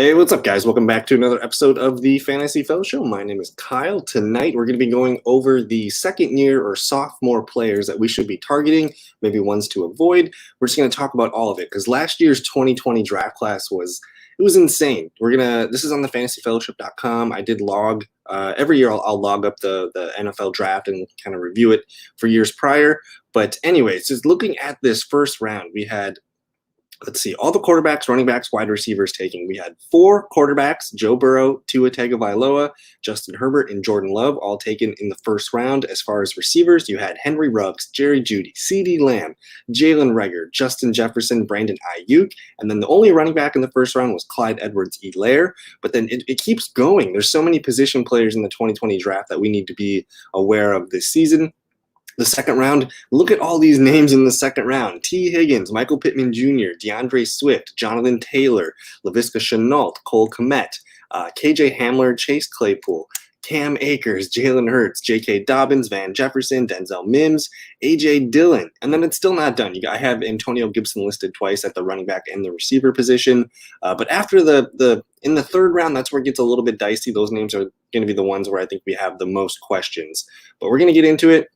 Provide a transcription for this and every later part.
Hey, what's up, guys? Welcome back to another episode of the Fantasy Fellow Show. My name is Kyle. Tonight, we're going to be going over the second year or sophomore players that we should be targeting, maybe ones to avoid. We're just going to talk about all of it because last year's 2020 draft class was insane. This is on the fantasyfellowship.com. I did log every year. I'll log up the NFL draft and kind of review it for years prior. But anyways, just looking at this first round, we had, let's see, all the quarterbacks, running backs, wide receivers taken. We had 4 quarterbacks: Joe Burrow, Tua Tagovailoa, Justin Herbert, and Jordan Love, all taken in the first round. As far as receivers, you had Henry Ruggs, Jerry Jeudy, CeeDee Lamb, Jalen Reagor, Justin Jefferson, Brandon Ayuk, and then the only running back in the first round was Clyde Edwards-Helaire. But then it keeps going. There's so many position players in the 2020 draft that we need to be aware of this season. The second round, look at all these names in the second round: T. Higgins, Michael Pittman Jr., DeAndre Swift, Jonathan Taylor, Laviska Shenault, Cole Kmet, KJ Hamler, Chase Claypool, Cam Akers, Jalen Hurts, J.K. Dobbins, Van Jefferson, Denzel Mims, A.J. Dillon. And then it's still not done. I have Antonio Gibson listed twice at the running back and the receiver position. But after in the third round, that's where it gets a little bit dicey. Those names are going to be the ones where I think we have the most questions. But we're going to get into it.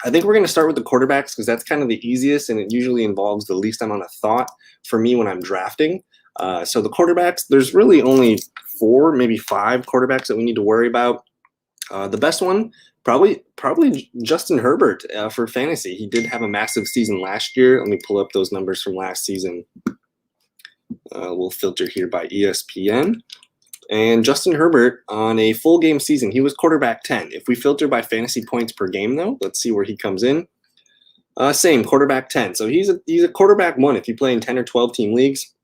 I think we're going to start with the quarterbacks because that's kind of the easiest, and it usually involves the least amount of thought for me when I'm drafting. So the quarterbacks, there's really only 4, maybe 5 quarterbacks that we need to worry about. The best one, probably Justin Herbert for fantasy. He did have a massive season last year. Let me pull up those numbers from last season. We'll filter here by ESPN. And Justin Herbert, on a full game season, he was quarterback 10. If we filter by fantasy points per game, though, let's see where he comes in. Same, quarterback 10. So he's a quarterback 1 if you play in 10 or 12 team leagues.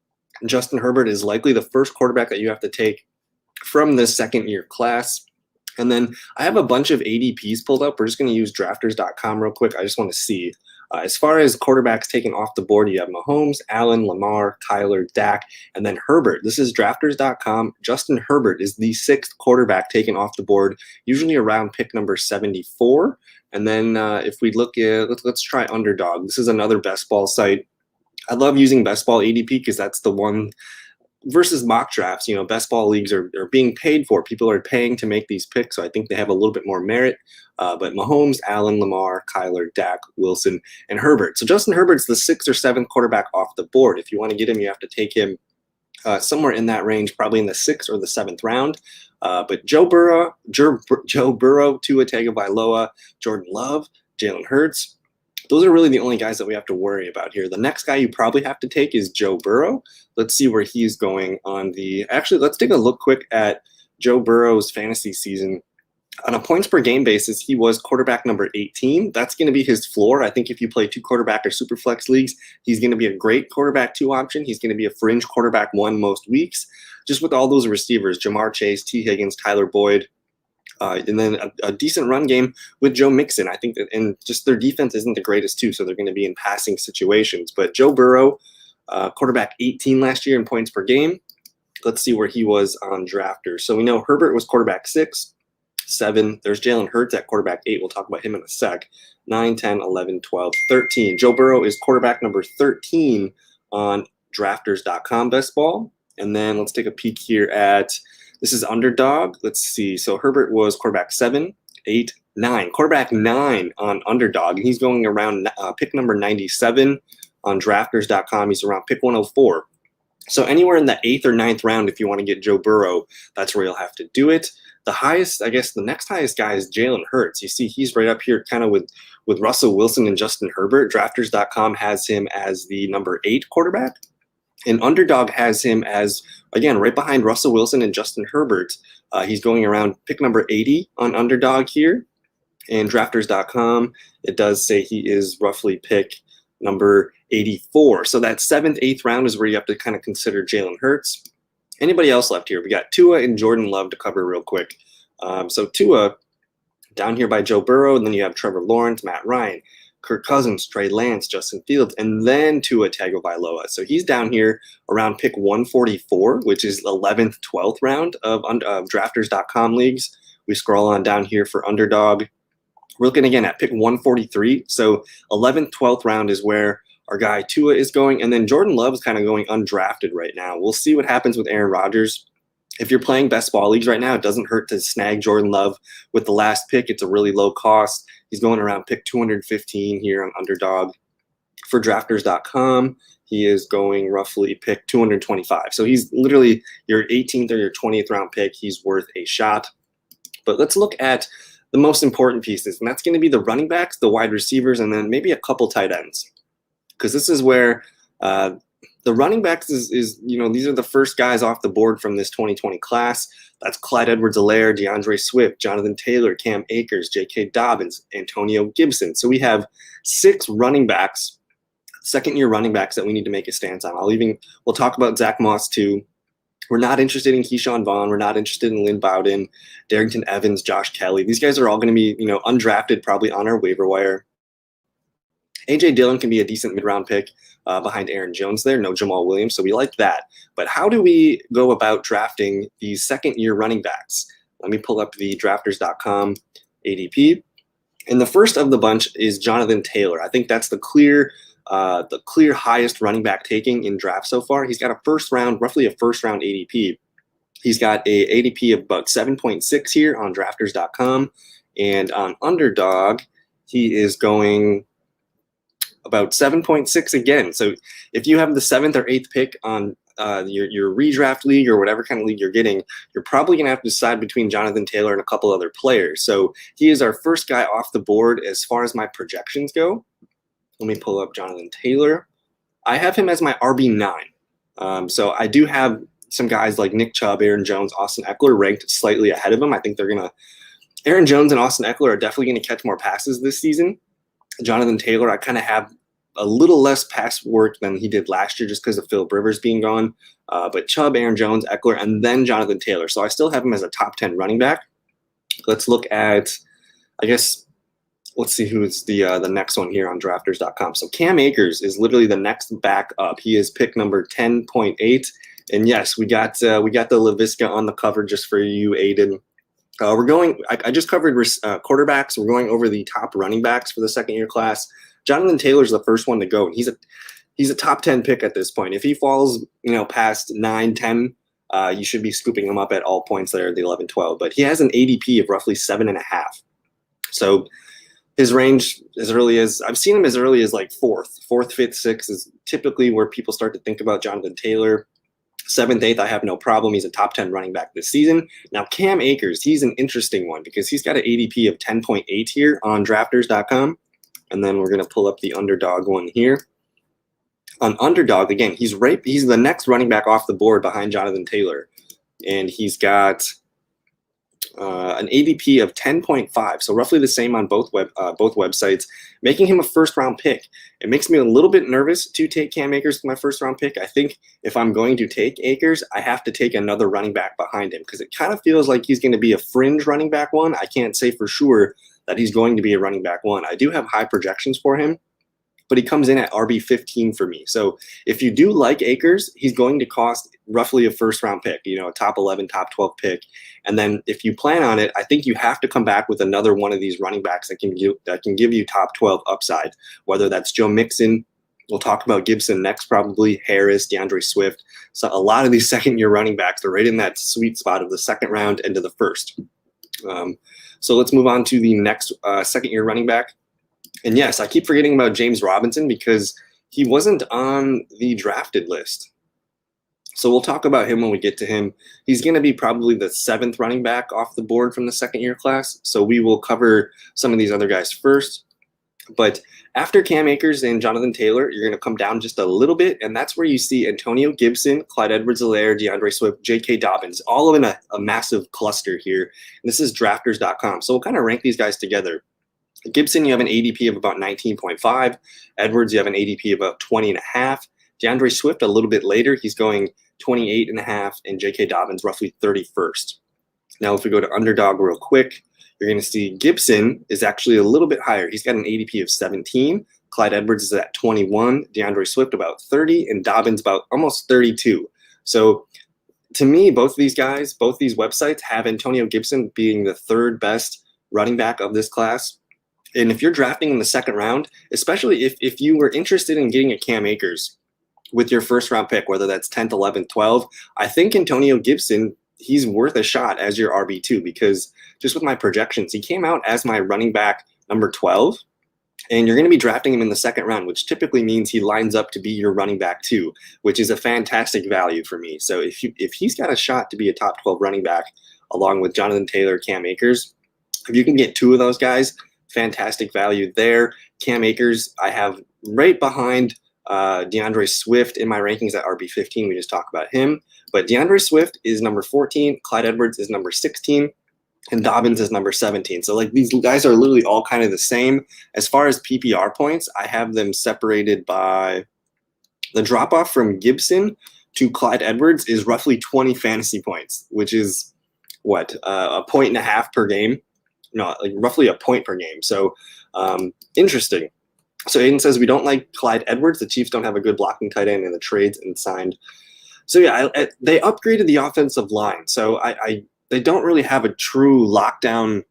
Justin Herbert is likely the first quarterback that you have to take from this second year class. And then I have a bunch of ADPs pulled up. We're just going to use drafters.com real quick. I just want to see. As far as quarterbacks taken off the board, you have Mahomes, Allen, Lamar, Kyler, Dak, and then Herbert. This is drafters.com. Justin Herbert is the 6th quarterback taken off the board, usually around pick number 74. And then if we look at, let's try Underdog. This is another best ball site. I love using best ball ADP because that's the one versus mock drafts. Best ball leagues are being paid for. People are paying to make these picks, so I think they have a little bit more merit. But Mahomes, Allen, Lamar, Kyler, Dak, Wilson, and Herbert. So Justin Herbert's the 6th or 7th quarterback off the board. If you want to get him, you have to take him somewhere in that range, probably in the 6th or the 7th round. But Joe Burrow, Tua Tagovailoa, Jordan Love, Jalen Hurts, those are really the only guys that we have to worry about here. The next guy you probably have to take is Joe Burrow. Let's see where he's going on the – actually, let's take a look quick at Joe Burrow's fantasy season. On a points per game basis, he was quarterback number 18. That's going to be his floor. I think if you play 2 quarterback or super flex leagues, he's going to be a great quarterback 2 option. He's going to be a fringe quarterback 1 most weeks. Just with all those receivers, Jamar Chase, T. Higgins, Tyler Boyd, and then a decent run game with Joe Mixon. I think that, and just their defense isn't the greatest too, so they're going to be in passing situations. But Joe Burrow, quarterback 18 last year in points per game. Let's see where he was on drafters. So we know Herbert was quarterback 6, 7. There's Jalen Hurts at quarterback 8. We'll talk about him in a sec. 9, 10, 11, 12, 13. Joe Burrow is quarterback number 13 on drafters.com best ball. And then let's take a peek here at, this is Underdog. Let's see. So Herbert was quarterback 7, 8, 9. Quarterback 9 on Underdog. And he's going around pick number 97 on drafters.com. He's around pick 104. So anywhere in the 8th or 9th round, if you want to get Joe Burrow, that's where you'll have to do it. The highest, I guess, the next highest guy is Jalen Hurts. You see, he's right up here kind of with Russell Wilson and Justin Herbert. Drafters.com has him as the number 8 quarterback. And Underdog has him as, again, right behind Russell Wilson and Justin Herbert. He's going around pick number 80 on Underdog here. And drafters.com, it does say he is roughly pick number 84. So that 7th, 8th round is where you have to kind of consider Jalen Hurts. Anybody else left here? We got Tua and Jordan Love to cover real quick. So Tua down here by Joe Burrow, and then you have Trevor Lawrence, Matt Ryan, Kirk Cousins, Trey Lance, Justin Fields, and then Tua Tagovailoa. So he's down here around pick 144, which is 11th, 12th round of drafters.com leagues. We scroll on down here for Underdog. We're looking again at pick 143. So 11th, 12th round is where our guy Tua is going. And then Jordan Love is kind of going undrafted right now. We'll see what happens with Aaron Rodgers. if you're playing best ball leagues right now, it doesn't hurt to snag Jordan Love with the last pick. It's a really low cost. He's going around pick 215 here on Underdog. For drafters.com, he is going roughly pick 225. So he's literally your 18th or your 20th round pick. He's worth a shot. But let's look at the most important pieces, and that's going to be the running backs, the wide receivers, and then maybe a couple tight ends. Because this is where the running backs is, these are the first guys off the board from this 2020 class. That's Clyde Edwards-Helaire, DeAndre Swift, Jonathan Taylor, Cam Akers, J.K. Dobbins, Antonio Gibson. So we have 6 running backs, second-year running backs that we need to make a stance on. We'll talk about Zach Moss too. We're not interested in Keyshawn Vaughn. We're not interested in Lynn Bowden, Darrington Evans, Josh Kelly. These guys are all going to be, undrafted, probably on our waiver wire. A.J. Dillon can be a decent mid-round pick behind Aaron Jones there. No Jamal Williams, so we like that. But how do we go about drafting these second-year running backs? Let me pull up the drafters.com ADP. And the first of the bunch is Jonathan Taylor. I think that's the clear highest running back taking in draft so far. He's got roughly a first-round ADP. He's got a ADP of about 7.6 here on drafters.com. And on Underdog, he is going about 7.6 again. So if you have the 7th or 8th pick on your redraft league or whatever kind of league you're getting, you're probably going to have to decide between Jonathan Taylor and a couple other players. So he is our first guy off the board as far as my projections go. Let me pull up Jonathan Taylor. I have him as my RB9. So I do have some guys like Nick Chubb, Aaron Jones, Austin Eckler ranked slightly ahead of him. I think Aaron Jones and Austin Eckler are definitely going to catch more passes this season. Jonathan Taylor, I kind of have a little less pass work than he did last year just because of Philip Rivers being gone. But Chubb, Aaron Jones, Eckler, and then Jonathan Taylor. So I still have him as a top 10 running back. Let's look at, let's see who's the next one here on drafters.com. So Cam Akers is literally the next back up. He is pick number 10.8. And yes, we got the LaVisca on the cover just for you, Aiden. I just covered quarterbacks. We're going over the top running backs for the second-year class. Jonathan Taylor's the first one to go, and he's a top 10 pick at this point. If he falls, past 9, 10, you should be scooping him up at all points there at the 11, 12. But he has an ADP of roughly 7.5. So his range I've seen him as early as like 4th, 5th, 6th is typically where people start to think about Jonathan Taylor. 7th, 8th, I have no problem. He's a top 10 running back this season. Now, Cam Akers, he's an interesting one because he's got an ADP of 10.8 here on drafters.com. And then we're going to pull up the Underdog one here. On Underdog, again, he's the next running back off the board behind Jonathan Taylor. And he's got an ADP of 10.5, so roughly the same on both websites, making him a first-round pick. It makes me a little bit nervous to take Cam Akers as my first-round pick. I think if I'm going to take Akers, I have to take another running back behind him because it kind of feels like he's going to be a fringe running back one. I can't say for sure that he's going to be a running back one. I do have high projections for him, but he comes in at RB15 for me. So if you do like Akers, he's going to cost roughly a first-round pick, a top 11, top 12 pick. And then if you plan on it, I think you have to come back with another one of these running backs that can give you top 12 upside, whether that's Joe Mixon. We'll talk about Gibson next, probably Harris, DeAndre Swift. So a lot of these second-year running backs are right in that sweet spot of the second round into the first. So let's move on to the next second-year running back. And yes, I keep forgetting about James Robinson because he wasn't on the drafted list. So we'll talk about him when we get to him. He's going to be probably the 7th running back off the board from the second-year class. So we will cover some of these other guys first. But after Cam Akers and Jonathan Taylor, you're going to come down just a little bit, and that's where you see Antonio Gibson, Clyde Edwards-Helaire, DeAndre Swift, J.K. Dobbins, all in a massive cluster here. And this is drafters.com. So we'll kind of rank these guys together. Gibson, you have an ADP of about 19.5. Edwards, you have an ADP of about 20.5. DeAndre Swift, a little bit later, he's going 28.5, and J.K. Dobbins roughly 31st. Now, if we go to Underdog real quick, you're going to see Gibson is actually a little bit higher. He's got an ADP of 17. Clyde Edwards is at 21. DeAndre Swift about 30, and Dobbins about almost 32. So to me, both these websites have Antonio Gibson being the 3rd best running back of this class. And if you're drafting in the second round, especially if you were interested in getting a Cam Akers with your first round pick, whether that's 10th, 11th, 12th, I think Antonio Gibson he's worth a shot as your RB2 because just with my projections, he came out as my running back number 12. And you're going to be drafting him in the second round, which typically means he lines up to be your running back too, which is a fantastic value for me. So if he's got a shot to be a top 12 running back, along with Jonathan Taylor, Cam Akers, if you can get two of those guys, fantastic value there. Cam Akers, I have right behind DeAndre Swift in my rankings at RB15. We just talked about him. But DeAndre Swift is number 14. Clyde Edwards is number 16. And Dobbins is number 17. So like these guys are literally all kind of the same. As far as PPR points, I have them separated by the drop off from Gibson to Clyde Edwards is roughly 20 fantasy points, which is what, a point and a half per game? No, like roughly a point per game. So interesting. So Aiden says we don't like Clyde Edwards. The Chiefs don't have a good blocking tight end in the trades and signed. So yeah, they upgraded the offensive line. So they don't really have a true lockdown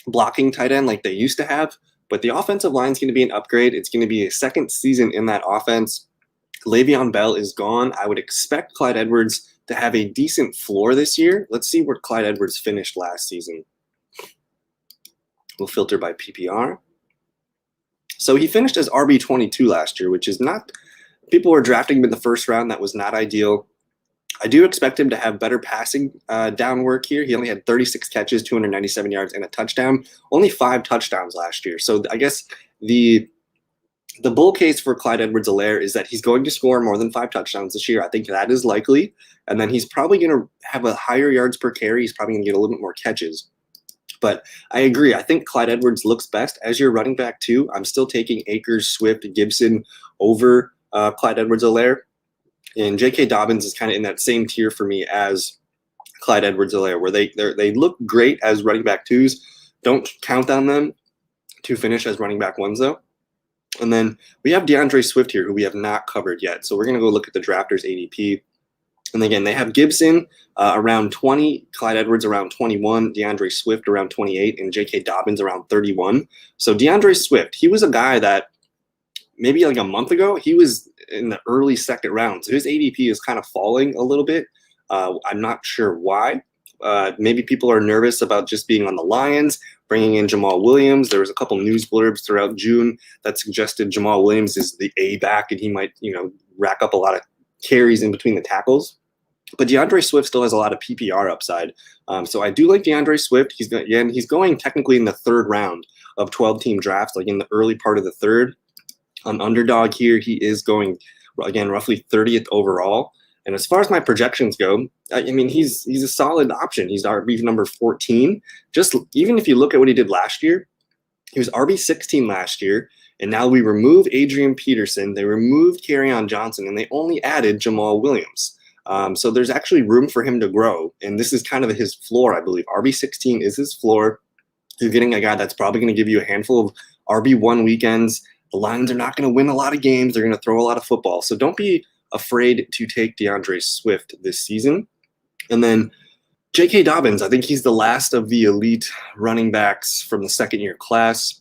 blocking tight end like they used to have, but the offensive line is going to be an upgrade. It's going to be a second season in that offense. Le'Veon Bell is gone. I would expect Clyde Edwards to have a decent floor this year. Let's see where Clyde Edwards finished last season. We'll filter by PPR. So he finished as RB22 last year, which is not, people were drafting him in the first round. That was not ideal. I do expect him to have better passing down work here. He only had 36 catches, 297 yards, and a touchdown. Only 5 touchdowns last year. So I guess the bull case for Clyde Edwards-Helaire is that he's going to score more than 5 touchdowns this year. I think that is likely. And then he's probably going to have a higher yards per carry. He's probably going to get a little bit more catches. But I agree. I think Clyde Edwards looks best as your running back too. I'm still taking Akers, Swift, Gibson over Clyde Edwards-Helaire. And J.K. Dobbins is kind of in that same tier for me as Clyde Edwards-Helaire, where they look great as running back 2s. Don't count on them to finish as running back 1s, though. And then we have DeAndre Swift here, who we have not covered yet. So we're going to go look at the drafters ADP. And again, they have Gibson around 20, Clyde Edwards around 21, DeAndre Swift around 28, and J.K. Dobbins around 31. So DeAndre Swift, he was a guy that maybe like a month ago, he was in the early second round. So his ADP is kind of falling a little bit. I'm not sure why. Maybe people are nervous about just being on the Lions, bringing in Jamal Williams. There was a couple news blurbs throughout June that suggested Jamal Williams is the A back and he might, rack up a lot of carries in between the tackles. But DeAndre Swift still has a lot of PPR upside. So I do like DeAndre Swift. He's going technically in the third round of 12-team drafts, like in the early part of the third. On Underdog here, he is going, again, roughly 30th overall. And as far as my projections go, I mean, he's a solid option. He's RB number 14. Just even if you look at what he did last year, he was RB 16 last year. And now we remove Adrian Peterson. They removed Kerryon Johnson, and they only added Jamal Williams. So there's actually room for him to grow. And this is kind of his floor, I believe. RB 16 is his floor. You're getting a guy that's probably going to give you a handful of RB1 weekends. The Lions are not going to win a lot of games. They're going to throw a lot of football. So don't be afraid to take DeAndre Swift this season. And then J.K. Dobbins, I think he's the last of the elite running backs from the second-year class.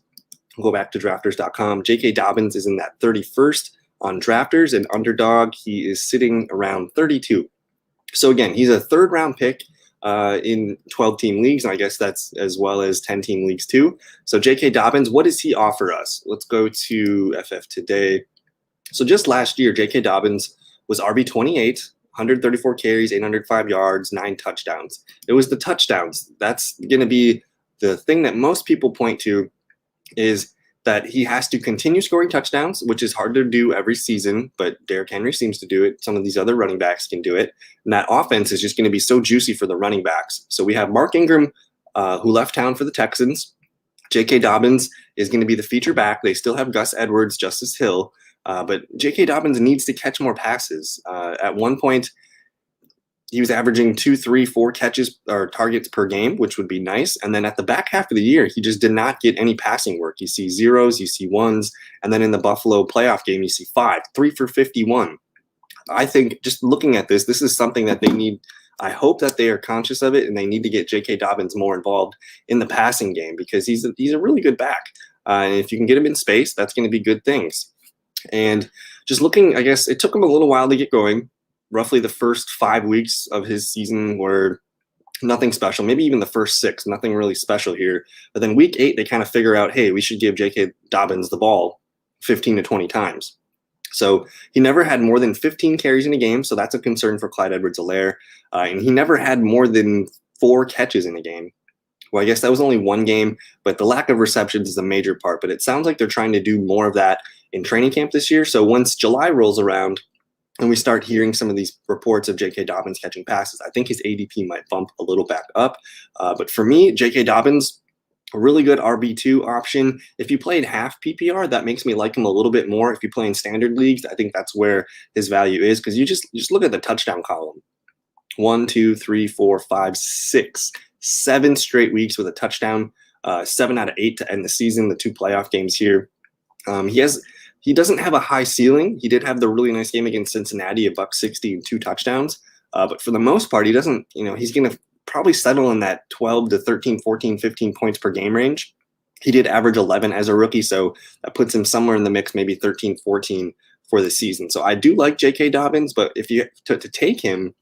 We'll go back to drafters.com. J.K. Dobbins is in that 31st on drafters, and Underdog, he is sitting around 32. So again, he's a third-round pick in 12-team leagues, and I guess that's as well as 10-team leagues too. So J.K. Dobbins, what does he offer us? Let's go to FF Today. So just last year, J.K. Dobbins was RB28, 134 carries, 805 yards, 9 touchdowns. It was the touchdowns. That's going to be the thing that most people point to, is that he has to continue scoring touchdowns, which is hard to do every season, but Derrick Henry seems to do it. Some of these other running backs can do it. And that offense is just going to be so juicy for the running backs. So we have Mark Ingram, who left town for the Texans. J.K. Dobbins is going to be the feature back. They still have Gus Edwards, Justice Hill. But J.K. Dobbins needs to catch more passes. At one point, he was averaging 2, 3, 4 catches or targets per game, which would be nice. And then at the back half of the year, he just did not get any passing work. You see zeros, you see ones, and then in the Buffalo playoff game, you see 5, 3 for 51. I think just looking at this is something that they need. I hope that they are conscious of it, and they need to get J.K. Dobbins more involved in the passing game, because he's a really good back. And if you can get him in space, that's going to be good things. And just looking, I guess it took him a little while to get going. Roughly the first 5 weeks of his season were Nothing special. Maybe even the first 6, nothing really special here. But then week 8, they kind of figure out, hey, we should give J.K. Dobbins the ball 15 to 20 times. So he never had more than 15 carries in a game, so that's a concern for Clyde Edwards-Helaire. And he never had more than 4 catches in a game. Well, I guess that was only one game, but the lack of receptions is a major part. But it sounds like they're trying to do more of that in training camp this year. So once July rolls around and we start hearing some of these reports of J.K. Dobbins catching passes, I think his ADP might bump a little back up. But for me, J.K. Dobbins, a really good RB2 option. If you played half PPR, that makes me like him a little bit more. If you play in standard leagues, I think that's where his value is, because you just look at the touchdown column. 1, 2, 3, 4, 5, 6, 7 straight weeks with a touchdown. 7 out of 8 to end the season. The 2 playoff games here. He doesn't have a high ceiling. He did have the really nice game against Cincinnati, $160 and 2 touchdowns. But for the most part, he doesn't. He's going to probably settle in that 12 to 13, 14, 15 points per game range. He did average 11 as a rookie, so that puts him somewhere in the mix, maybe 13, 14 for the season. So I do like J.K. Dobbins, but if you to take him,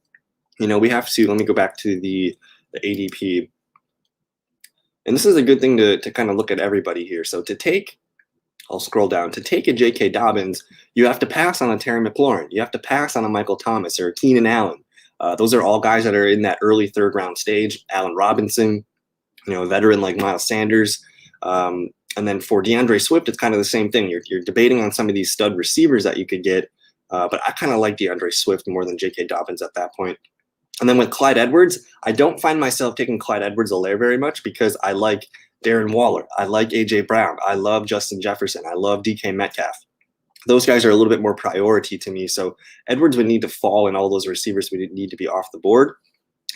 we have to. Let me go back to the ADP. And this is a good thing to kind of look at everybody here. So I'll scroll down. To take a J.K. Dobbins, you have to pass on a Terry McLaurin. You have to pass on a Michael Thomas or a Keenan Allen. Those are all guys that are in that early 3rd round stage. Allen Robinson, a veteran like Miles Sanders. And then for DeAndre Swift, it's kind of the same thing. You're debating on some of these stud receivers that you could get. But I kind of like DeAndre Swift more than J.K. Dobbins at that point. And then with Clyde Edwards, I don't find myself taking Clyde Edwards-Helaire very much because I like Darren Waller. I like A.J. Brown. I love Justin Jefferson. I love DK Metcalf. Those guys are a little bit more priority to me. So Edwards would need to fall and all those receivers would need to be off the board.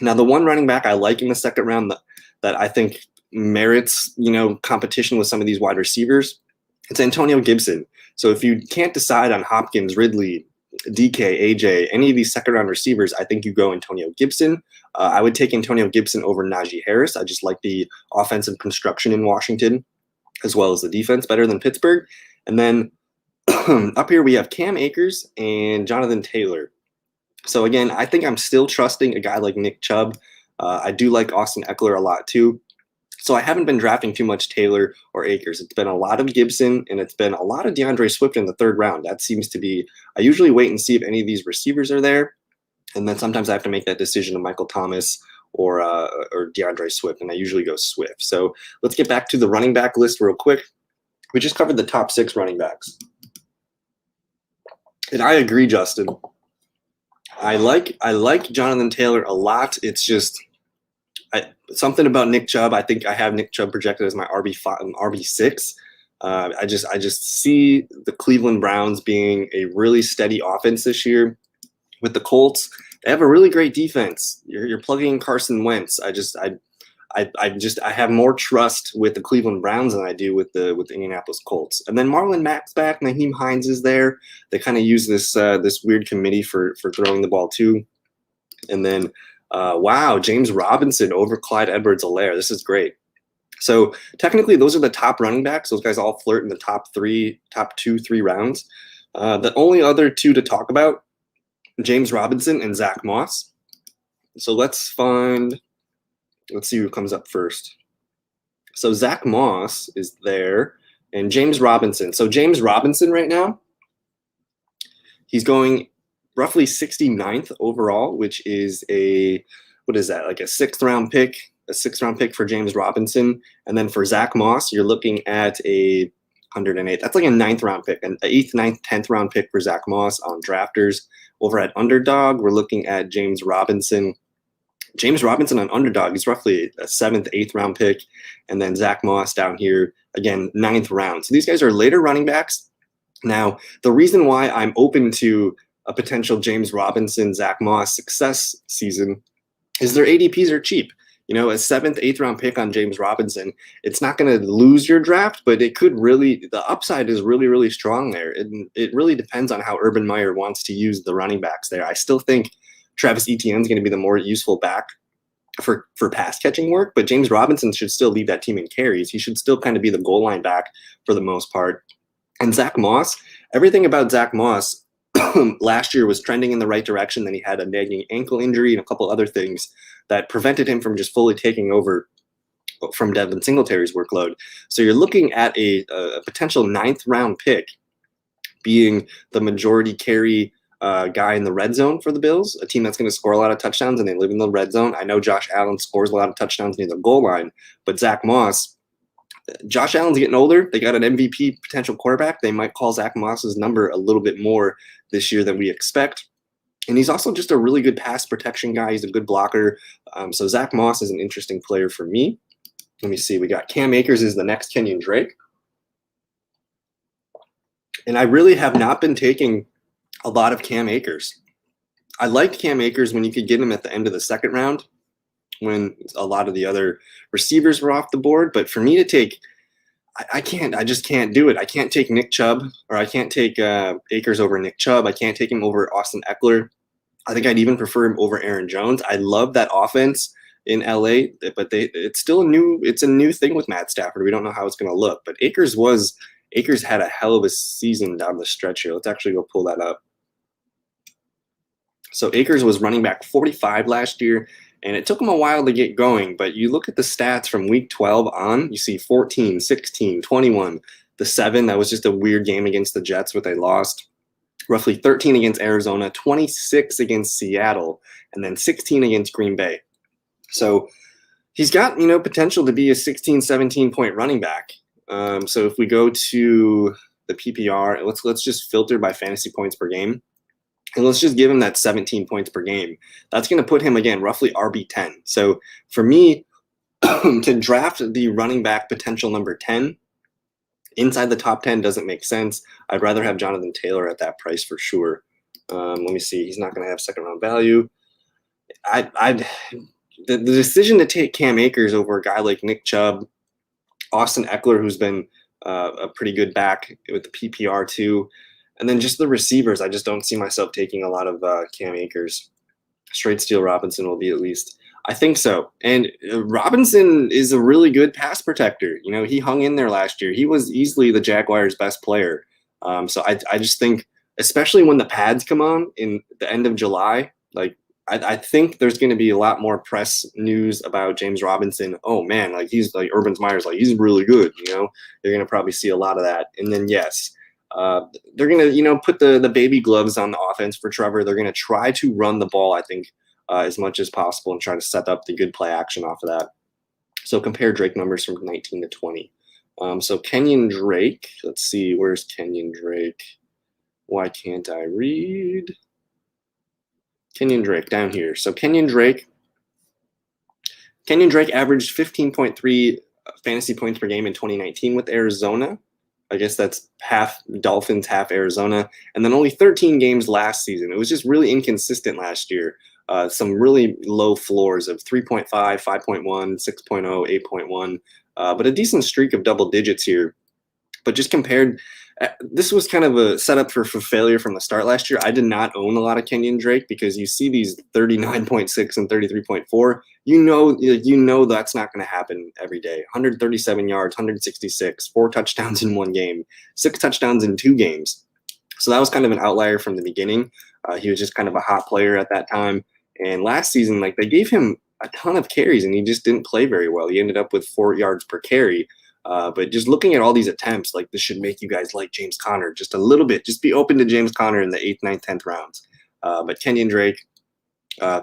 Now, the one running back I like in the 2nd round that I think merits, competition with some of these wide receivers, it's Antonio Gibson. So if you can't decide on Hopkins, Ridley, DK, AJ, any of these 2nd round receivers, I think you go Antonio Gibson. I would take Antonio Gibson over Najee Harris. I just like the offensive construction in Washington, as well as the defense better than Pittsburgh. And then up here we have Cam Akers and Jonathan Taylor. So again, I think I'm still trusting a guy like Nick Chubb. I do like Austin Eckler a lot too. So I haven't been drafting too much Taylor or Akers. It's been a lot of Gibson, and it's been a lot of DeAndre Swift in the 3rd round. That seems to be – I usually wait and see if any of these receivers are there, and then sometimes I have to make that decision of Michael Thomas or DeAndre Swift, and I usually go Swift. So let's get back to the running back list real quick. We just covered the top 6 running backs. And I agree, Justin. I like Jonathan Taylor a lot. It's just – something about Nick Chubb. I think I have Nick Chubb projected as my RB5, RB6. I just see the Cleveland Browns being a really steady offense this year. With the Colts, they have a really great defense. You're plugging in Carson Wentz. I have more trust with the Cleveland Browns than I do with the Indianapolis Colts. And then Marlon Mack's back. Naheem Hines is there. They kind of use this weird committee for throwing the ball too. And then. Wow, James Robinson over Clyde Edwards-Helaire. This is great. So technically, those are the top running backs. Those guys all flirt in the top 2, 3 rounds. The only other 2 to talk about, James Robinson and Zach Moss. So let's see who comes up first. So Zach Moss is there, and James Robinson. So James Robinson right now, he's going roughly 69th overall, which is like a 6th round pick for James Robinson. And then for Zach Moss, you're looking at a 108th. That's like a 9th round pick, an 8th, 9th, 10th round pick for Zach Moss on Drafters. Over at Underdog, we're looking at James Robinson. James Robinson on Underdog is roughly a 7th, 8th round pick. And then Zach Moss down here, again, 9th round. So these guys are later running backs. Now, the reason why I'm open to a potential James Robinson, Zach Moss success season is their ADPs are cheap. A 7th, 8th round pick on James Robinson, it's not going to lose your draft, but it could really, the upside is really, really strong there. It really depends on how Urban Meyer wants to use the running backs there. I still think Travis Etienne is going to be the more useful back for pass catching work, but James Robinson should still lead that team in carries. He should still kind of be the goal line back for the most part. And Zach Moss, everything about Zach Moss last year was trending in the right direction. Then he had a nagging ankle injury and a couple other things that prevented him from just fully taking over from Devin Singletary's workload. So you're looking at a potential 9th round pick being the majority carry guy in the red zone for the Bills, a team that's going to score a lot of touchdowns, and they live in the red zone. I know Josh Allen scores a lot of touchdowns near the goal line, but Josh Allen's getting older. They got an MVP potential quarterback. They might call Zach Moss's number a little bit more this year than we expect. And he's also just a really good pass protection guy. He's a good blocker. So Zach Moss is an interesting player for me. Let me see. We got Cam Akers is the next Kenyon Drake. And I really have not been taking a lot of Cam Akers. I liked Cam Akers when you could get him at the end of the 2nd round when a lot of the other receivers were off the board. But for me to take, I just can't do it. I can't take Nick Chubb, or I can't take Akers over Nick Chubb. I can't take him over Austin Eckler. I think I'd even prefer him over Aaron Jones. I love that offense in LA, but it's still a new thing with Matt Stafford. We don't know how it's going to look, but Akers had a hell of a season down the stretch here. Let's actually go pull that up. So Akers was running back 45 last year, and it took him a while to get going, but you look at the stats from week 12 on, you see 14, 16, 21, the 7, that was just a weird game against the Jets, but they lost. Roughly 13 against Arizona, 26 against Seattle, and then 16 against Green Bay. So he's got, potential to be a 16, 17-point running back. So if we go to the PPR, let's just filter by fantasy points per game. And let's just give him that 17 points per game. That's going to put him, again, roughly RB10. So for me, to draft the running back potential number 10 inside the top 10 doesn't make sense. I'd rather have Jonathan Taylor at that price for sure. Let me see. He's not going to have 2nd round value. The decision to take Cam Akers over a guy like Nick Chubb, Austin Eckler, who's been a pretty good back with the PPR too, and then just the receivers, I just don't see myself taking a lot of Cam Akers. Straight Steal Robinson will be at least. I think so. And Robinson is a really good pass protector. He hung in there last year. He was easily the Jaguars' best player. So I just think, especially when the pads come on in the end of July, I think there's going to be a lot more press news about James Robinson. Oh man, he's like Urban Meyer's, he's really good. You're going to probably see a lot of that. And then yes, they're going to put the baby gloves on the offense for Trevor. They're going to try to run the ball, I think, as much as possible and try to set up the good play action off of that. So compare Drake numbers from 19 to 20. So Kenyon Drake, let's see, where's Kenyon Drake? Why can't I read? Kenyon Drake down here. So Kenyon Drake averaged 15.3 fantasy points per game in 2019 with Arizona. I guess that's half Dolphins, half Arizona, and then only 13 games last season. It was just really inconsistent last year. Some really low floors of 3.5, 5.1, 6.0, 8.1, but a decent streak of double digits here. But just compared, this was kind of a setup for failure from the start last year. I did not own a lot of Kenyon Drake because you see these 39.6 and 33.4. You know that's not going to happen every day. 137 yards, 166, 4 touchdowns in 1 game, 6 touchdowns in 2 games. So that was kind of an outlier from the beginning. He was just kind of a hot player at that time. And last season, they gave him a ton of carries, and he just didn't play very well. He ended up with 4 yards per carry. But just looking at all these attempts, this should make you guys like James Conner just a little bit. Just be open to James Conner in the 8th, 9th, 10th rounds. But Kenyon Drake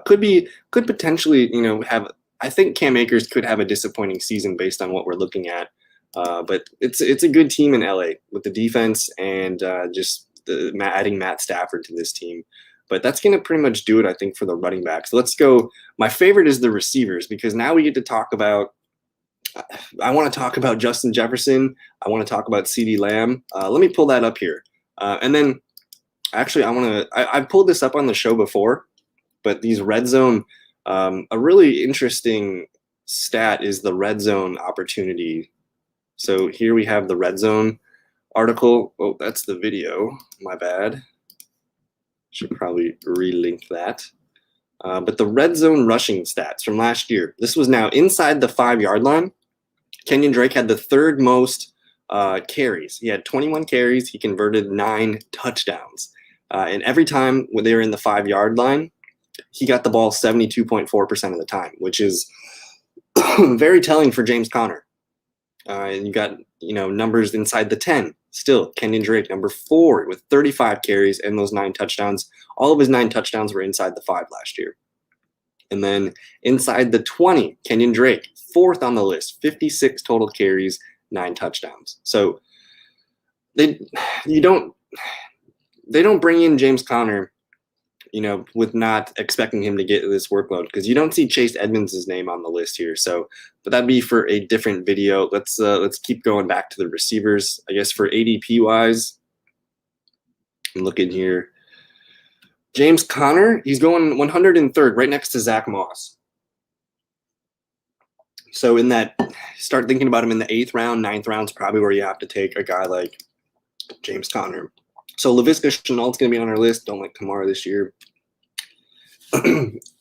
could potentially, have. I think Cam Akers could have a disappointing season based on what we're looking at. But it's a good team in LA with the defense and adding Matt Stafford to this team. But that's going to pretty much do it, I think, for the running backs. Let's go. My favorite is the receivers, because now we get to talk about. I want to talk about Justin Jefferson. I want to talk about CeeDee Lamb. Let me pull that up here. And then actually I've pulled this up on the show before, but these red zone, a really interesting stat is the red zone opportunity. So here we have the red zone article. Oh, that's the video. My bad. Should probably relink that. But the red zone rushing stats from last year, this was now inside the 5-yard line. Kenyon Drake had the 3rd most carries. He had 21 carries. He converted 9 touchdowns. And every time when they were in the 5-yard line, he got the ball 72.4% of the time, which is very telling for James Conner. And you got, numbers inside the 10. Still, Kenyon Drake, number 4 with 35 carries and those 9 touchdowns. All of his 9 touchdowns were inside the 5 last year. And then inside the 20, Kenyon Drake, 4th on the list, 56 total carries, 9 touchdowns. So they don't bring in James Conner, with not expecting him to get this workload, because you don't see Chase Edmonds' name on the list here. So, but that'd be for a different video. Let's keep going back to the receivers. I guess for ADP wise, I'm looking here. James Conner, he's going 103rd, right next to Zach Moss. So in that, start thinking about him in the 8th round, 9th round is probably where you have to take a guy like James Conner. So Laviska Shenault's going to be on our list. Don't like Kamara this year.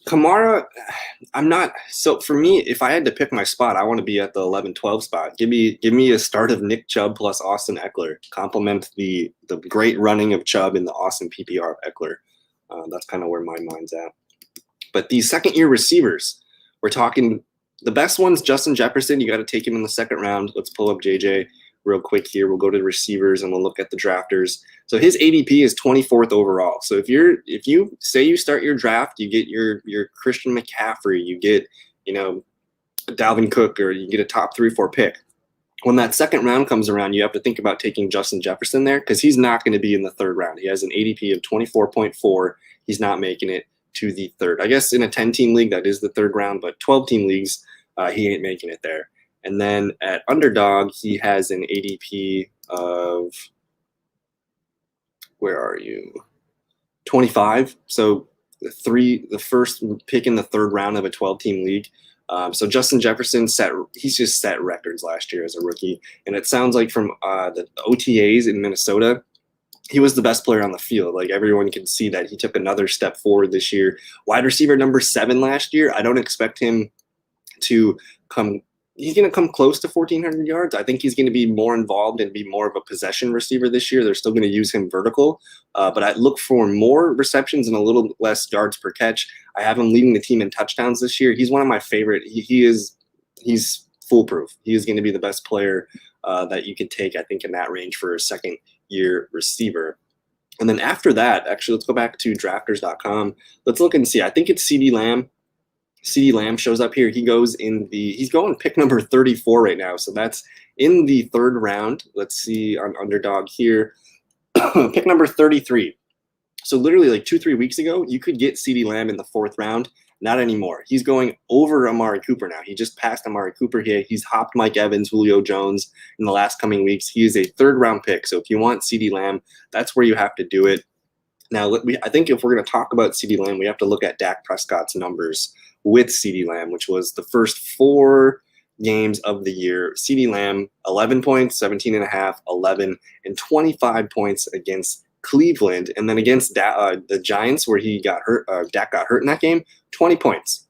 Kamara, I'm not. So for me, if I had to pick my spot, I want to be at the 11-12 spot. Give me a start of Nick Chubb plus Austin Eckler. Complement the great running of Chubb and the awesome PPR of Eckler. That's kind of where my mind's at. But these second-year receivers, we're talking the best ones, Justin Jefferson. You got to take him in the 2nd round. Let's pull up JJ real quick here. We'll go to the receivers and we'll look at the drafters. So his ADP is 24th overall. So if you say you start your draft, you get your Christian McCaffrey, you get, Dalvin Cook, or you get a top 3-4 pick. When that 2nd round comes around, you have to think about taking Justin Jefferson there, because he's not going to be in the 3rd round. He has an ADP of 24.4. He's not making it to the 3rd. I guess in a 10-team league, that is the 3rd round, but 12-team leagues, he ain't making it there. And then at Underdog, he has an ADP of, where are you? 25. So the first pick in the 3rd round of a 12-team league. So Justin Jefferson he's just set records last year as a rookie. And it sounds like from the OTAs in Minnesota, he was the best player on the field. Like, everyone can see that he took another step forward this year. Wide receiver number 7 last year. I don't expect him to come. He's going to come close to 1,400 yards. I think he's going to be more involved and be more of a possession receiver this year. They're still going to use him vertical, but I look for more receptions and a little less yards per catch. I have him leading the team in touchdowns this year. He's one of my favorite. He's foolproof. He is going to be the best player that you could take, I think, in that range for a second-year receiver. And then after that, actually, let's go back to drafters.com. Let's look and see. I think it's CeeDee Lamb. CeeDee Lamb shows up here. He's going pick number 34 right now. So that's in the 3rd round. Let's see on Underdog here. Pick number 33. So literally like 2-3 weeks ago, you could get CeeDee Lamb in the 4th round. Not anymore. He's going over Amari Cooper now. He just passed Amari Cooper here. He's hopped Mike Evans, Julio Jones in the last coming weeks. He is a 3rd round pick. So if you want CeeDee Lamb, that's where you have to do it. Now, I think if we're going to talk about CeeDee Lamb, we have to look at Dak Prescott's numbers with CeeDee Lamb, which was the first 4 games of the year. CeeDee Lamb, 11 points, 17.5, 11, and 25 points against Cleveland. And then against the Giants, where he got hurt, Dak got hurt in that game, 20 points.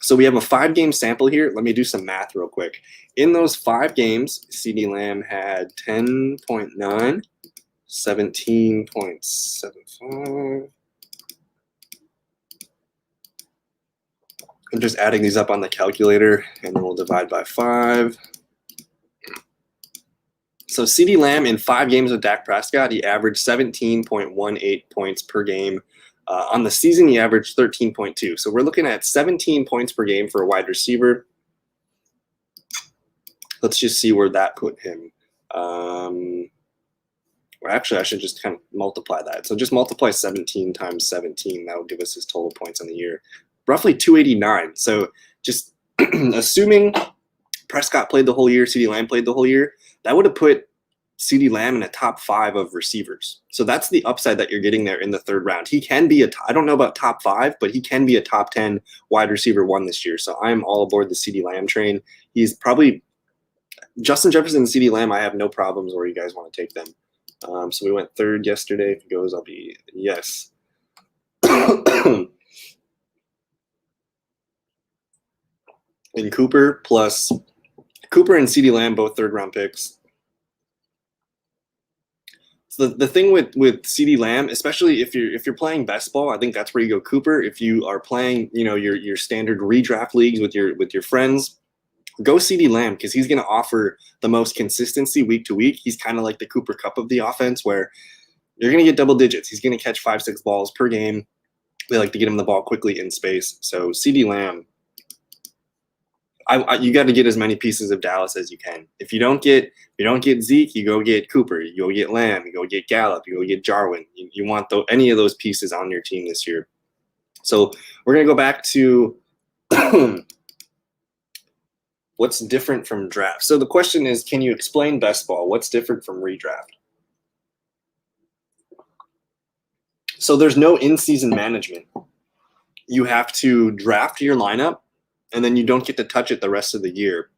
So we have a 5-game sample here. Let me do some math real quick. In those 5 games, CeeDee Lamb had 10.9, 17.75. I'm just adding these up on the calculator, and then we'll divide by 5. So CeeDee Lamb in 5 games with Dak Prescott, he averaged 17.18 points per game. On the season, he averaged 13.2. So we're looking at 17 points per game for a wide receiver. Let's just see where that put him. Well, actually, I should just kind of multiply that. So just multiply 17 times 17. That will give us his total points on the year. Roughly 289. So just assuming Prescott played the whole year, CeeDee Lamb played the whole year, that would have put CeeDee Lamb in a top 5 of receivers. So that's the upside that you're getting there in the 3rd round. He can be I don't know about top 5, but he can be a top 10 wide receiver 1 this year. So I'm all aboard the CeeDee Lamb train. He's probably Justin Jefferson and CeeDee Lamb. I have no problems where you guys want to take them. So we went 3rd yesterday. If it goes, I'll be yes. And Cooper and CeeDee Lamb, both 3rd round picks. So the thing with CeeDee Lamb, especially if you're playing best ball, I think that's where you go Cooper. If you are playing, your standard redraft leagues with your friends, go CeeDee Lamb because he's going to offer the most consistency week to week. He's kind of like the Cooper Kupp of the offense, where you're going to get double digits. He's going to catch 5-6 balls per game. They like to get him the ball quickly in space. So CeeDee Lamb, you got to get as many pieces of Dallas as you can. If you don't get Zeke, you go get Cooper. You go get Lamb. You go get Gallup. You go get Jarwin. You want any of those pieces on your team this year. So we're gonna go back to what's different from draft. So the question is, can you explain best ball? What's different from redraft? So there's no in-season management. You have to draft your lineup, and then you don't get to touch it the rest of the year.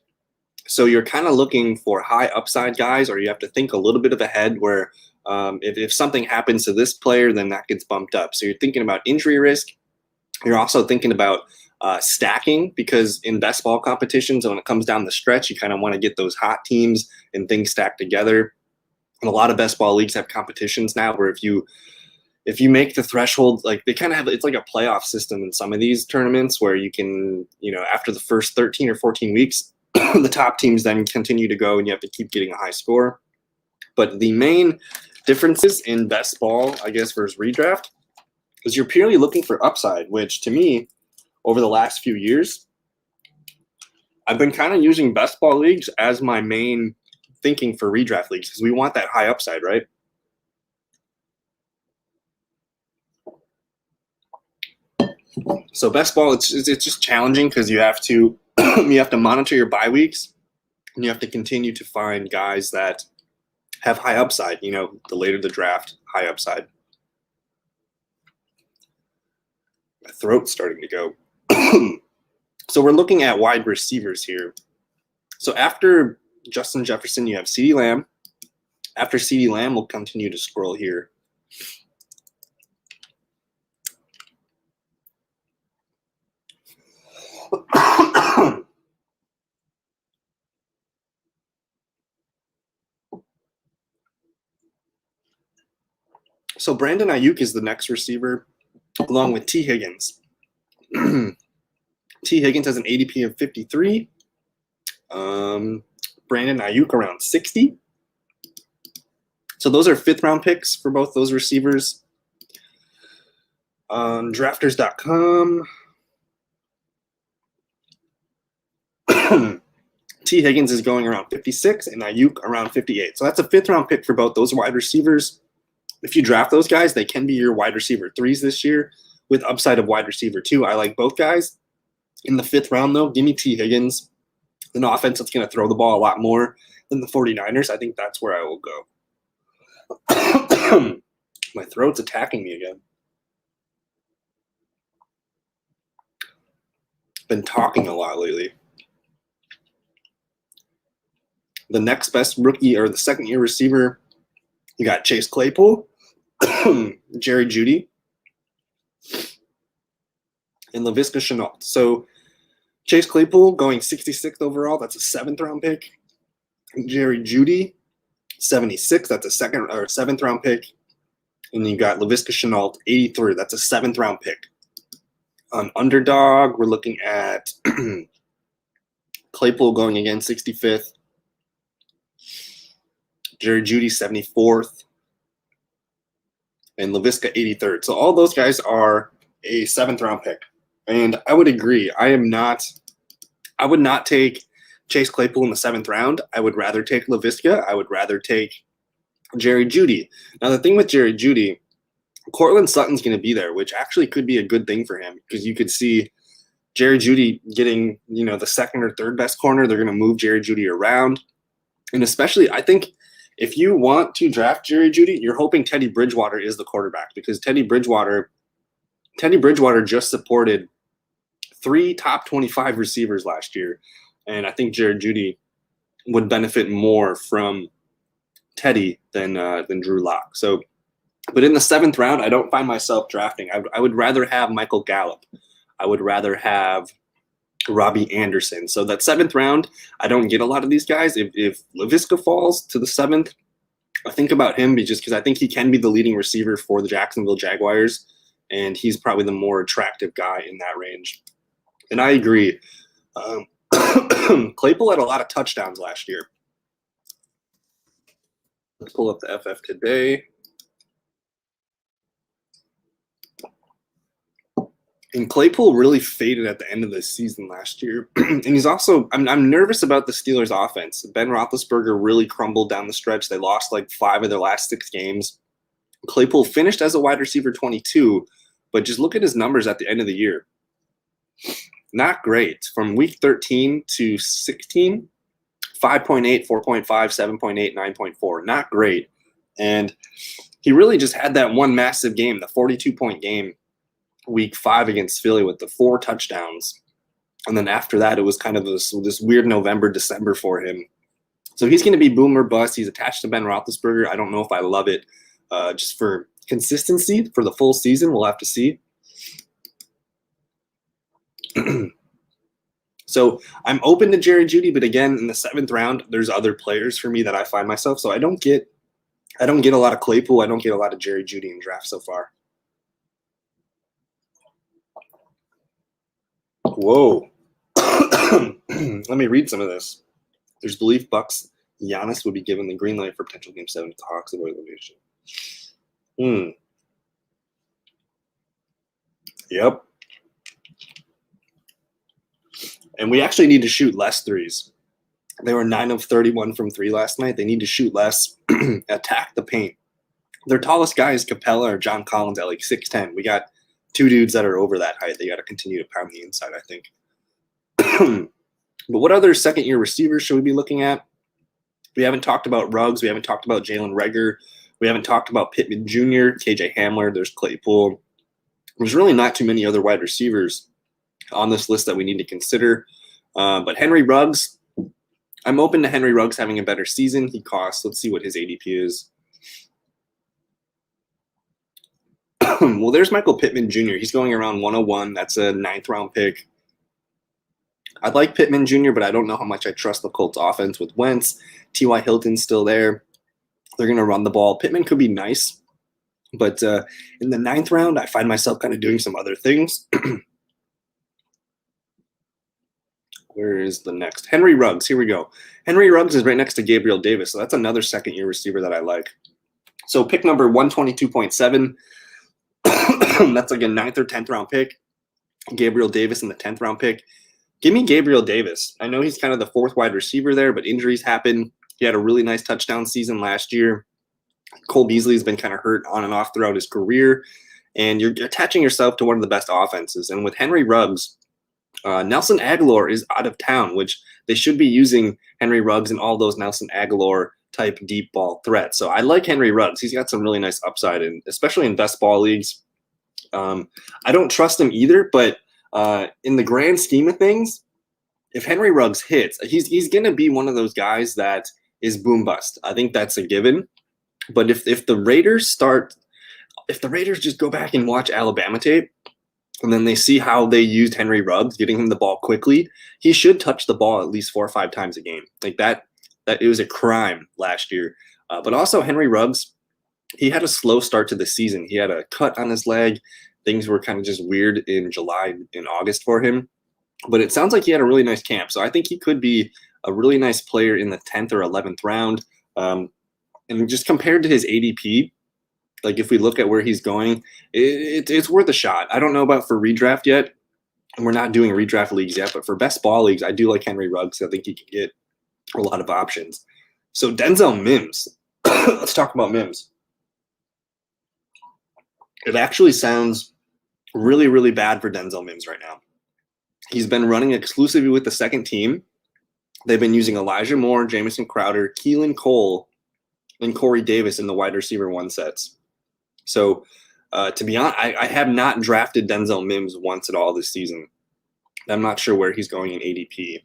So you're kind of looking for high upside guys, or you have to think a little bit of ahead where if something happens to this player, then that gets bumped up. So you're thinking about injury risk. You're also thinking about stacking, because in best ball competitions, when it comes down the stretch, you kind of want to get those hot teams and things stacked together. And a lot of best ball leagues have competitions now where if you make the threshold, like they kind of have, it's like a playoff system in some of these tournaments where you can, after the first 13 or 14 weeks, the top teams then continue to go and you have to keep getting a high score. But the main differences in best ball, I guess, versus redraft is you're purely looking for upside, which to me, over the last few years, I've been kind of using best ball leagues as my main thinking for redraft leagues because we want that high upside, right? So best ball, it's just challenging because you have to monitor your bye weeks, and you have to continue to find guys that have high upside. The later the draft, high upside. My throat's starting to go. So we're looking at wide receivers here. So after Justin Jefferson, you have CeeDee Lamb. After CeeDee Lamb, we'll continue to scroll here. So Brandon Ayuk is the next receiver, along with T. Higgins. T. Higgins has an ADP of 53. Brandon Ayuk around 60. So those are 5th-round picks for both those receivers. Drafters.com. T. Higgins is going around 56 and Ayuk around 58. So that's a 5th-round pick for both those wide receivers. If you draft those guys, they can be your wide receiver 3s this year with upside of wide receiver 2. I like both guys. In the 5th round, though, give me T. Higgins, an offense that's going to throw the ball a lot more than the 49ers. I think that's where I will go. My throat's attacking me again. Been talking a lot lately. The next best rookie or the second-year receiver, you got Chase Claypool, Jerry Jeudy, and Laviska Shenault. So Chase Claypool going 66th overall. That's a 7th-round pick. Jerry Jeudy, 76. That's a 7th-round pick. And you got Laviska Shenault, 83. That's a 7th-round pick. On Underdog, we're looking at Claypool going again 65th. Jerry Jeudy 74th. And Laviska 83rd. So all those guys are a 7th-round pick. And I would agree. I would not take Chase Claypool in the 7th round. I would rather take Laviska. I would rather take Jerry Jeudy. Now, the thing with Jerry Jeudy, Cortland Sutton's going to be there, which actually could be a good thing for him because you could see Jerry Jeudy getting, the 2nd or 3rd best corner. They're going to move Jerry Jeudy around. And especially, I think if you want to draft Jerry Jeudy, you're hoping Teddy Bridgewater is the quarterback because Teddy Bridgewater just supported 3 top 25 receivers last year. And I think Jerry Jeudy would benefit more from Teddy than Drew Lock. So, but in the 7th round, I don't find myself drafting. I would rather have Michael Gallup. I would rather have Robbie Anderson. So that 7th round, I don't get a lot of these guys. If Laviska falls to the 7th, I think about him just because I think he can be the leading receiver for the Jacksonville Jaguars, and he's probably the more attractive guy in that range. And I agree. Claypool had a lot of touchdowns last year. Let's pull up the FF today. And Claypool really faded at the end of the season last year. And he's also, I'm nervous about the Steelers' offense. Ben Roethlisberger really crumbled down the stretch. They lost like 5 of their last 6 games. Claypool finished as a wide receiver 22, but just look at his numbers at the end of the year. Not great. From week 13 to 16, 5.8, 4.5, 7.8, 9.4. Not great. And he really just had that one massive game, the 42-point game, week 5 against Philly with the 4 touchdowns. And then after that, it was kind of this weird November, December for him. So he's going to be boom or bust. He's attached to Ben Roethlisberger. I don't know if I love it. Just for consistency for the full season, we'll have to see. So I'm open to Jerry Jeudy, but again, in the 7th round, there's other players for me that I find myself. So I don't get a lot of Claypool. I don't get a lot of Jerry Jeudy in draft so far. Whoa. Let me read some of this. There's belief Bucks Giannis would be given the green light for potential Game 7 with the Hawks avoid elimination. Yep. And we actually need to shoot less threes. They were 9 of 31 from 3 last night. They need to shoot less, attack the paint. Their tallest guy is Capella or John Collins at like 6'10". We got 2 dudes that are over that height. They got to continue to pound the inside, I think. But what other second-year receivers should we be looking at? We haven't talked about Ruggs. We haven't talked about Jalen Reagor. We haven't talked about Pittman Jr., KJ Hamler. There's Claypool. There's really not too many other wide receivers on this list that we need to consider. But Henry Ruggs, I'm open to Henry Ruggs having a better season. He costs, let's see what his ADP is. Well, there's Michael Pittman Jr. He's going around 101. That's a 9th round pick. I'd like Pittman Jr., but I don't know how much I trust the Colts offense with Wentz. T.Y. Hilton's still there. They're going to run the ball. Pittman could be nice, but in the 9th round, I find myself kind of doing some other things. Where is the next? Henry Ruggs. Here we go. Henry Ruggs is right next to Gabriel Davis, so that's another second-year receiver that I like. So pick number 122.7. That's like a 9th or 10th round pick. Gabriel Davis in the 10th round pick. Give me Gabriel Davis. I know he's kind of the 4th wide receiver there, but injuries happen. He had a really nice touchdown season last year. Cole Beasley's been kind of hurt on and off throughout his career, and you're attaching yourself to one of the best offenses. And with Henry Ruggs, Nelson Aguilar is out of town, which they should be using Henry Ruggs and all those Nelson Aguilar type deep ball threats. So I like Henry Ruggs. He's got some really nice upside, and especially in best ball leagues. I don't trust him either, but in the grand scheme of things, if Henry Ruggs hits, he's going to be one of those guys that is boom bust. I think that's a given. But if the Raiders just go back and watch Alabama tape, and then they see how they used Henry Ruggs, getting him the ball quickly, he should touch the ball at least 4 or 5 times a game. Like that it was a crime last year. But also Henry Ruggs, he had a slow start to the season. He had a cut on his leg. Things were kind of just weird in July and August for him. But it sounds like he had a really nice camp. So I think he could be a really nice player in the 10th or 11th round. And just compared to his ADP, like if we look at where he's going, it's worth a shot. I don't know about for redraft yet. We're not doing redraft leagues yet, but for best ball leagues, I do like Henry Ruggs. I think he can get a lot of options. So Denzel Mims. Let's talk about Mims. It actually sounds really, really bad for Denzel Mims right now. He's been running exclusively with the second team. They've been using Elijah Moore, Jamison Crowder, Keelan Cole, and Corey Davis in the wide receiver 1 sets. So to be honest, I have not drafted Denzel Mims once at all this season. I'm not sure where he's going in ADP.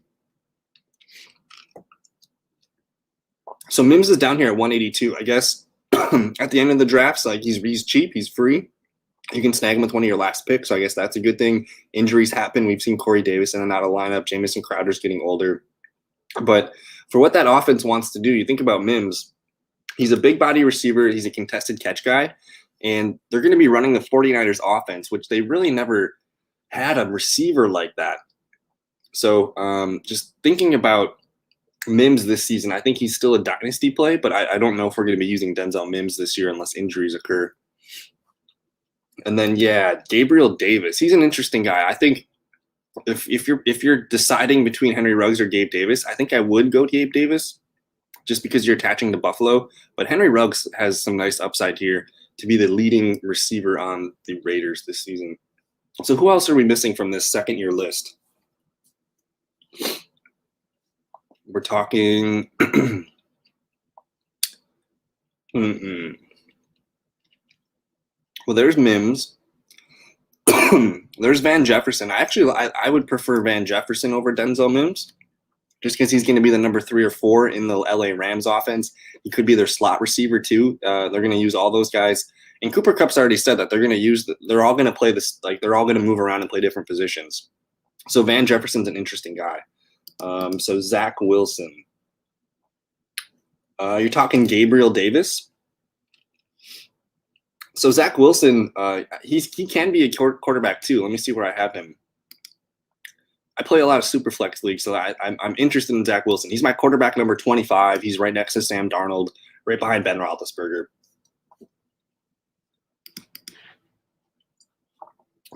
So Mims is down here at 182. I guess at the end of the drafts, like he's cheap, he's free. You can snag him with one of your last picks, so I guess that's a good thing. Injuries happen. We've seen Corey Davis in and out of lineup. Jamison Crowder's getting older. But for what that offense wants to do, you think about Mims. He's a big body receiver. He's a contested catch guy. And they're going to be running the 49ers offense, which they really never had a receiver like that. So just thinking about Mims this season, I think he's still a dynasty play, but I don't know if we're going to be using Denzel Mims this year unless injuries occur. And then, yeah, Gabriel Davis. He's an interesting guy. I think if you're deciding between Henry Ruggs or Gabe Davis, I think I would go Gabe Davis just because you're attaching to Buffalo. But Henry Ruggs has some nice upside here to be the leading receiver on the Raiders this season. So who else are we missing from this second-year list? We're talking well, there's Mims. There's Van Jefferson. I would prefer Van Jefferson over Denzel Mims just because he's going to be the number 3 or 4 in the LA Rams offense. He could be their slot receiver too. They're going to use all those guys. And Cooper Kupp's already said that they're all going to play this, like they're all going to move around and play different positions. So Van Jefferson's an interesting guy. So Zach Wilson. You're talking Gabriel Davis. So Zach Wilson, he can be a quarterback too. Let me see where I have him. I play a lot of Superflex leagues, so I'm interested in Zach Wilson. He's my quarterback number 25. He's right next to Sam Darnold, right behind Ben Roethlisberger.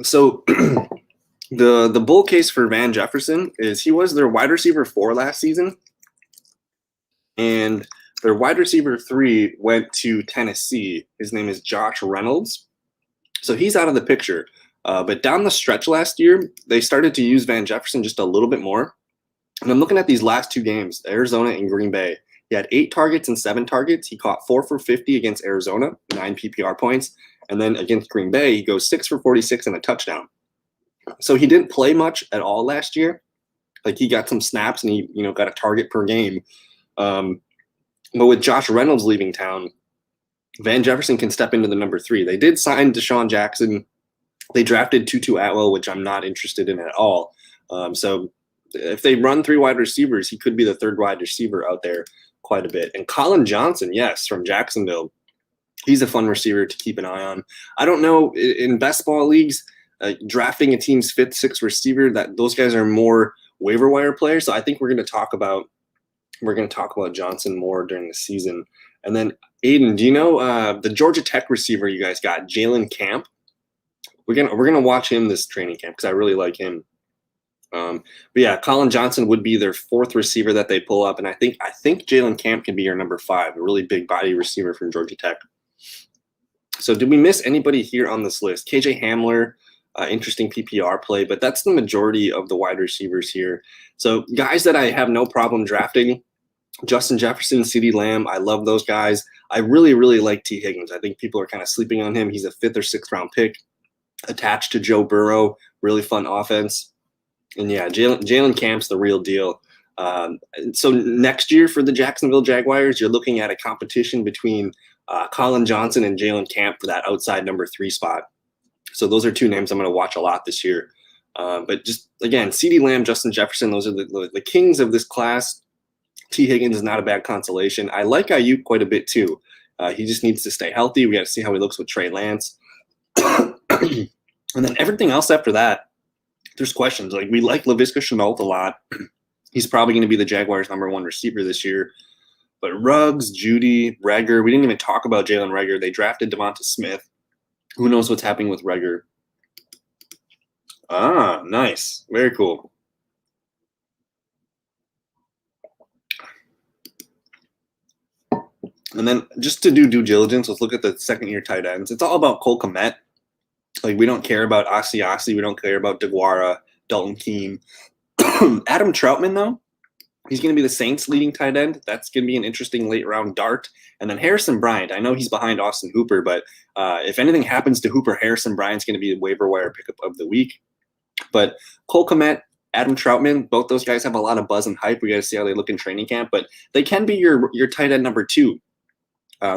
So the bull case for Van Jefferson is he was their wide receiver 4 last season, and their wide receiver 3 went to Tennessee. His name is Josh Reynolds. So he's out of the picture. But down the stretch last year, they started to use Van Jefferson just a little bit more. And I'm looking at these last 2 games, Arizona and Green Bay. He had 8 targets and 7 targets. He caught 4 for 50 against Arizona, 9 PPR points. And then against Green Bay, he goes 6 for 46 and a touchdown. So he didn't play much at all last year. Like he got some snaps and he got a target per game. But with Josh Reynolds leaving town, Van Jefferson can step into the number 3. They did sign Deshaun Jackson. They drafted Tutu Atwell, which I'm not interested in at all. So if they run 3 wide receivers, he could be the 3rd wide receiver out there quite a bit. And Colin Johnson, yes, from Jacksonville. He's a fun receiver to keep an eye on. I don't know, in best ball leagues, drafting a team's 5th, 6th receiver, that those guys are more waiver wire players. So I think we're going to talk about Johnson more during the season. And then Aiden, do you know the Georgia Tech receiver you guys got, Jalen Camp? We're gonna watch him this training camp because I really like him. But yeah, Colin Johnson would be their 4th receiver that they pull up, and I think Jalen Camp can be your number 5, a really big body receiver from Georgia Tech. So did we miss anybody here on this list? KJ Hamler, interesting PPR play, but that's the majority of the wide receivers here. So guys that I have no problem drafting: Justin Jefferson, CeeDee Lamb. I love those guys. I really, really like T. Higgins. I think people are kind of sleeping on him. He's a 5th or 6th round pick, attached to Joe Burrow. Really fun offense. And yeah, Jalen Camp's the real deal. So next year for the Jacksonville Jaguars, you're looking at a competition between Colin Johnson and Jalen Camp for that outside number 3 spot. So those are 2 names I'm going to watch a lot this year. But just, again, CeeDee Lamb, Justin Jefferson, those are the kings of this class. T. Higgins is not a bad consolation. I like Ayuk quite a bit too. He just needs to stay healthy. We got to see how he looks with Trey Lance. And then everything else after that, there's questions. Like, we like Laviska Shenault a lot. He's probably going to be the Jaguars' number 1 receiver this year. But Ruggs, Judy, Reagor, we didn't even talk about Jalen Reagor. They drafted Devonta Smith. Who knows what's happening with Reagor? Ah, nice. Very cool. And then just to do due diligence, let's look at the 2nd-year tight ends. It's all about Cole Kmet. Like, we don't care about Asiasi. We don't care about DeGuara, Dalton Keene. Adam Troutman, though, he's going to be the Saints' leading tight end. That's going to be an interesting late-round dart. And then Harrison Bryant. I know he's behind Austin Hooper, but if anything happens to Hooper, Harrison Bryant's going to be the waiver wire pickup of the week. But Cole Kmet, Adam Troutman, both those guys have a lot of buzz and hype. We got to see how they look in training camp. But they can be your tight end number 2.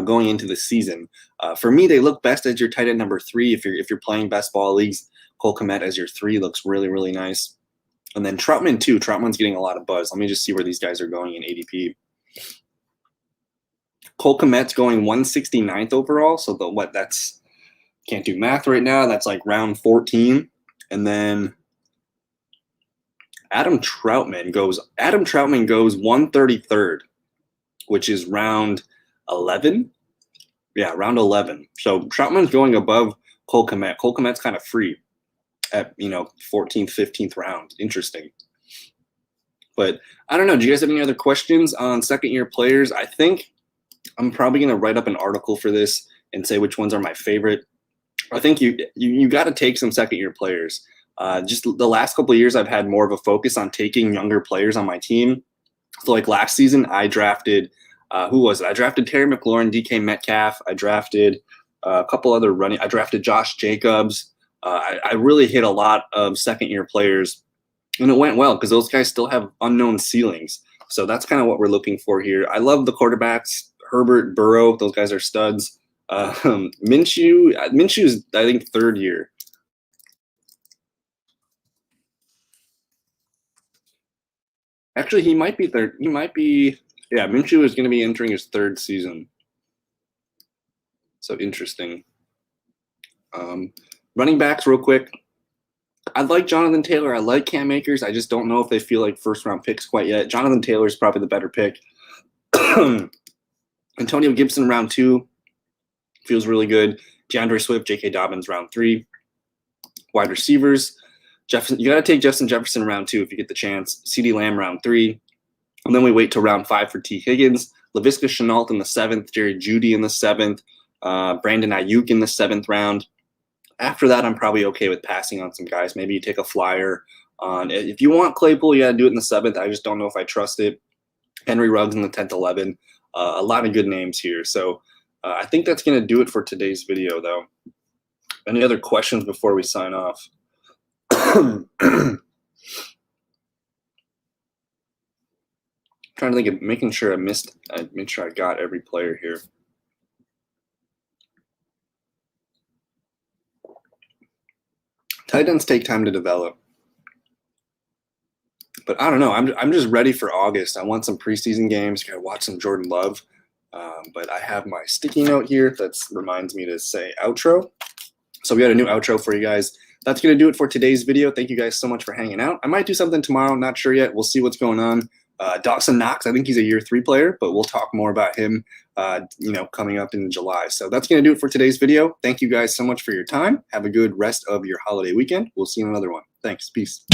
Going into the season. For me, they look best as your tight end number 3. If you're playing best ball leagues, Cole Kmet as your 3 looks really, really nice. And then Troutman too. Troutman's getting a lot of buzz. Let me just see where these guys are going in ADP. Cole Kmet's going 169th overall. So that's can't do math right now. That's like round 14. And then Adam Troutman goes 133rd, which is round 11. Yeah, round 11. So Troutman's going above Cole Kmet. Cole Kmet's kind of free at 14th, 15th round. Interesting. But I don't know. Do you guys have any other questions on second-year players? I think I'm probably going to write up an article for this and say which ones are my favorite. I think you got to take some second-year players. Just the last couple of years, I've had more of a focus on taking younger players on my team. So like last season, I drafted who was it? I drafted Terry McLaurin, DK Metcalf. I drafted a couple other running. I drafted Josh Jacobs. I really hit a lot of second-year players, and it went well because those guys still have unknown ceilings. So that's kind of what we're looking for here. I love the quarterbacks, Herbert, Burrow. Those guys are studs. Minshew's, I think, third year. Actually, he might be third. He might be. Yeah, Minshew is going to be entering his third season. So interesting. Running backs, real quick. I like Jonathan Taylor. I like Cam Akers. I just don't know if they feel like first-round picks quite yet. Jonathan Taylor is probably the better pick. Antonio Gibson, round 2. Feels really good. DeAndre Swift, J.K. Dobbins, round 3. Wide receivers. Jefferson, you got to take Justin Jefferson round 2 if you get the chance. CeeDee Lamb, round 3. And then we wait till round 5 for T. Higgins. Laviska Shenault in the 7th. Jerry Jeudy in the 7th. Brandon Ayuk in the 7th round. After that, I'm probably okay with passing on some guys. Maybe you take a flyer on. If you want Claypool, you got to do it in the 7th. I just don't know if I trust it. Henry Ruggs in the 10th, 11. A lot of good names here. So I think that's going to do it for today's video, though. Any other questions before we sign off? Trying to think of making sure I made sure I got every player here. Tight ends take time to develop. But I don't know. I'm just ready for August. I want some preseason games. Got to watch some Jordan Love. But I have my sticky note here that reminds me to say outro. So we got a new outro for you guys. That's going to do it for today's video. Thank you guys so much for hanging out. I might do something tomorrow. Not sure yet. We'll see what's going on. Dawson Knox, I think he's a year 3 player, but we'll talk more about him, coming up in July. So that's going to do it for today's video. Thank you guys so much for your time. Have a good rest of your holiday weekend. We'll see you in another one. Thanks. Peace.